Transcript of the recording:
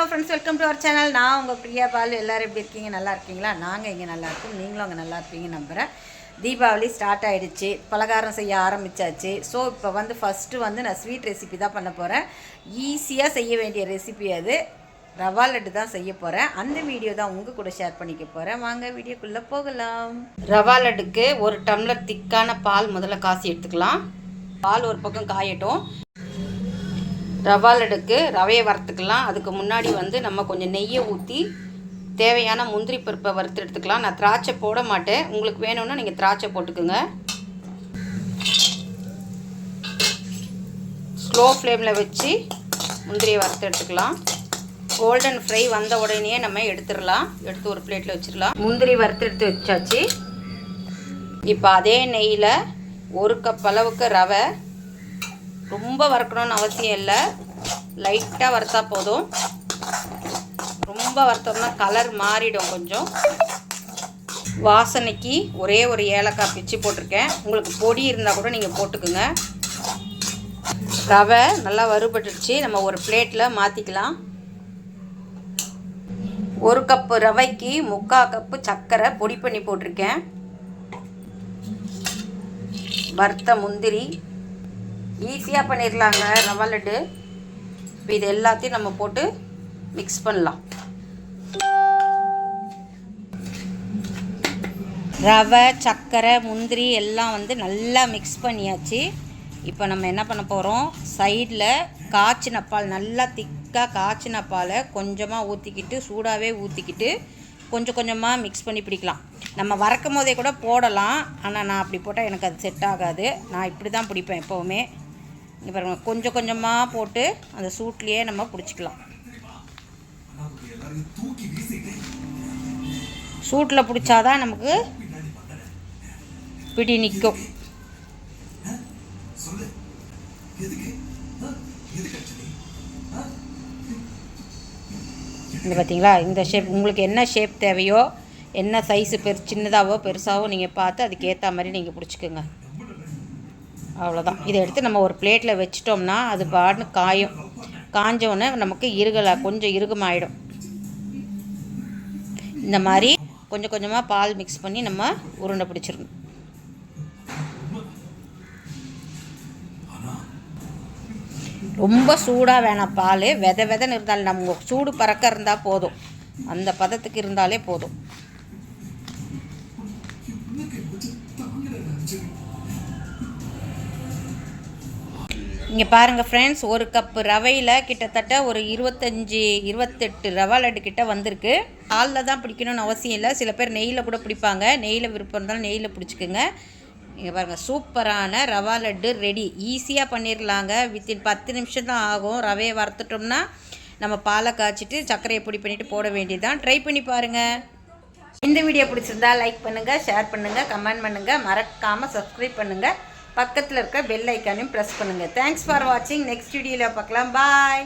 Hello friends, welcome to our channel. நான் உங்கள் பிரியா பால். எல்லோரும் எப்படி இருக்கீங்க? நல்லா இருக்கீங்களா? நாங்கள் இங்கே நல்லா இருக்கோம். நீங்களும் அங்கே நல்லா இருப்பீங்க நம்புகிறேன். தீபாவளி ஸ்டார்ட் ஆகிடுச்சு, பலகாரம் செய்ய ஆரம்பித்தாச்சு. ஸோ இப்போ ஃபஸ்ட்டு நான் ஸ்வீட் ரெசிபி தான் பண்ண போகிறேன். ஈஸியாக செய்ய வேண்டிய ரெசிபி அது. ரவா லட்டு தான் செய்ய போகிறேன். அந்த வீடியோ தான் உங்கள் கூட ஷேர் பண்ணிக்க போகிறேன். வாங்க வீடியோக்குள்ளே போகலாம். ரவா லட்டுக்கு 1 டம்ளர் திக்கான பால் முதல்ல காசி எடுத்துக்கலாம். பால் ஒரு பக்கம் காயட்டும். ரவா லட்டுக்கு ரவையை வறுத்துக்கலாம். அதுக்கு முன்னாடி நம்ம கொஞ்சம் நெய்யை ஊற்றி தேவையான முந்திரி பருப்பை வறுத்து எடுத்துக்கலாம். நான் திராட்சை போட மாட்டேன், உங்களுக்கு வேணும்னா நீங்கள் திராட்சை போட்டுக்குங்க. ஸ்லோ ஃப்ளேமில் வச்சு முந்திரியை வறுத்து எடுத்துக்கலாம். கோல்டன் ஃப்ரை வந்த உடனே நம்ம எடுத்துடலாம். எடுத்து ஒரு பிளேட்டில் வச்சிடலாம். முந்திரி வறுத்து எடுத்து வச்சாச்சு. இப்போ அதே நெய்யில் 1 கப் அளவுக்கு ரவை, ரொம்ப வறுக்கணும்னு அவசியம் இல்லை, லைட்டாக வறுத்தா போதும். ரொம்ப வறுத்தோம்னா கலர் மாறிடும். கொஞ்சம் வாசனைக்கு ஒரே ஒரு ஏலக்காய் பிச்சு போட்டிருக்கேன். உங்களுக்கு பொடி இருந்தால் கூட நீங்கள் போட்டுக்குங்க. ரவை நல்லா வறுபட்டுடுச்சு. நம்ம ஒரு பிளேட்டில் மாற்றிக்கலாம். 1 கப்பு ரவைக்கு 3/4 கப்பு சர்க்கரை பொடி பண்ணி போட்டிருக்கேன். வறுத்த முந்திரி, ஈஸியாக பண்ணிடலாங்க ரவா லட்டு. இப்போ இது எல்லாத்தையும் நம்ம போட்டு மிக்ஸ் பண்ணலாம். ரவை, சர்க்கரை, முந்திரி எல்லாம் நல்லா மிக்ஸ் பண்ணியாச்சு. இப்போ நம்ம என்ன பண்ண போகிறோம், சைடில் காய்ச்சின பால், நல்லா திக்காக காய்ச்சின பாலை கொஞ்சமாக ஊற்றிக்கிட்டு, சூடாகவே ஊற்றிக்கிட்டு கொஞ்சம் கொஞ்சமாக மிக்ஸ் பண்ணி பிடிக்கலாம். நம்ம வறக்கும் போதே கூட போடலாம், ஆனால் நான் அப்படி போட்டால் எனக்கு அது செட் ஆகாது. நான் இப்படி தான் பிடிப்பேன் எப்போவுமே. இங்கே பாருங்க, கொஞ்சம் கொஞ்சமாக போட்டு அந்த சூட்லேயே நம்ம பிடிச்சிக்கலாம். சூட்டில் பிடிச்சாதான் நமக்கு பிடி நிற்கும். இந்த பார்த்தீங்களா, இந்த ஷேப் உங்களுக்கு என்ன ஷேப் தேவையோ, என்ன சைஸு சின்னதாகவோ பெருசாகவோ நீங்கள் பார்த்து அதுக்கேற்ற மாதிரி நீங்கள் பிடிச்சிக்கோங்க. அவ்வளோதான். இதை எடுத்து நம்ம ஒரு பிளேட்டில் வச்சிட்டோம்னா அது பாட்டுன்னு காயும். காஞ்சோடனே நமக்கு கொஞ்சம் இறுகமாயிடும். இந்த மாதிரி கொஞ்சம் கொஞ்சமாக பால் மிக்ஸ் பண்ணி நம்ம உருண்டை பிடிச்சிடணும். ரொம்ப சூடாக வேணாம் பால், வெதன்னு இருந்தாலும் நம்ம சூடு பறக்க இருந்தால் போதும். அந்த பதத்துக்கு இருந்தாலே போதும். இங்கே பாருங்கள் ஃப்ரெண்ட்ஸ், 1 கப்பு ரவையில் கிட்டத்தட்ட ஒரு 25-28 ரவா லட்டு கிட்ட வந்திருக்கு. பாலில் தான் பிடிக்கணும்னு அவசியம் இல்லை, சில பேர் நெய்யில் கூட பிடிப்பாங்க. நெய்யில் விருப்பம் இருந்தாலும் நெய்யில் பிடிச்சிக்குங்க. இங்கே பாருங்கள், சூப்பரான ரவா லட்டு ரெடி. ஈஸியாக பண்ணிடலாங்க. வித்தின் 10 நிமிஷம் தான் ஆகும். ரவையை வறுத்துட்டோம்னா நம்ம பாலை காய்ச்சிட்டு சர்க்கரையை பொடி பண்ணிவிட்டு போட வேண்டியதுதான். ட்ரை பண்ணி பாருங்கள். இந்த வீடியோ பிடிச்சிருந்தா லைக் பண்ணுங்கள், ஷேர் பண்ணுங்கள், கமெண்ட் பண்ணுங்கள், மறக்காமல் சப்ஸ்கிரைப் பண்ணுங்கள். பக்கத்தில் இருக்க பெல் ஐக்கானையும் ப்ரெஸ் பண்ணுங்கள். தேங்க்ஸ் ஃபார் வாட்சிங். நெக்ஸ்ட் வீடியோவில் பார்க்கலாம். பாய்.